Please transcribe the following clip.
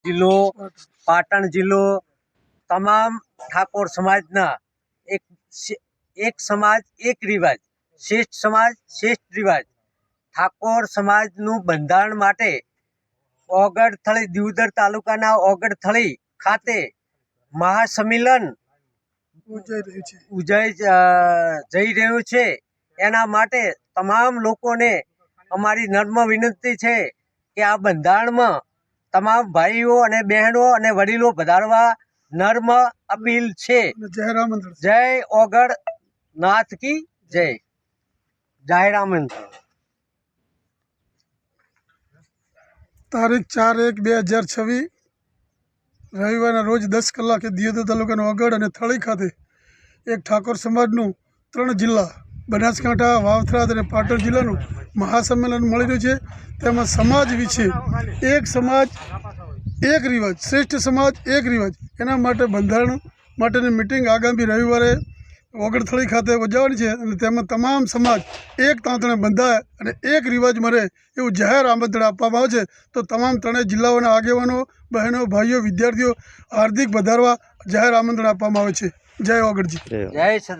જિલ્લો પાટણ જિલ્લો તમામ ઠાકોર સમાજના એક સમાજ એક રિવાજ, શ્રેષ્ઠ સમાજ શ્રેષ્ઠ રિવાજ. ઠાકોર સમાજનું બંધારણ માટે ઓગણથળી દિયોદર તાલુકાના ઓગણથળી ખાતે મહાસંમેલન જઈ રહ્યું છે. એના માટે તમામ લોકોને અમારી નમ્ર વિનંતી છે કે આ બંધારણમાં તમામ ભાઈઓ અને બહેનો અને વડીલો પધારવા નર્મ અપીલ છે. જય ઓગણ નાથ કી જય. જાહેરામંત્ર. તારીખ 4/1/2026 રવિવારના રોજ 10 કલાકે દિયોદર તાલુકાના ઓગળ અને થળી ખાતે એક ઠાકોર સમાજનું 3 જિલ્લા બનાસકાંઠા, વાવથરાદ અને પાટણ જિલ્લાનું મહાસંમેલન મળી રહ્યું છે. તેમાં સમાજ વિશે એક સમાજ એક રિવાજ, શ્રેષ્ઠ સમાજ એક રિવાજ, એના માટે બંધારણ માટેની મિટિંગ આગામી રવિવારે ઓગણથળી ખાતે યોજાવાની છે અને તેમાં તમામ સમાજ એક તાંતણે બંધાય અને એક રિવાજ મળે એવું જાહેર આમંત્રણ આપવામાં આવે છે. તો તમામ ત્રણેય જિલ્લાઓના આગેવાનો, બહેનો, ભાઈઓ, વિદ્યાર્થીઓ હાર્દિક પધારવા જાહેર આમંત્રણ આપવામાં આવે છે. જય ઓગણજી. જય સદા.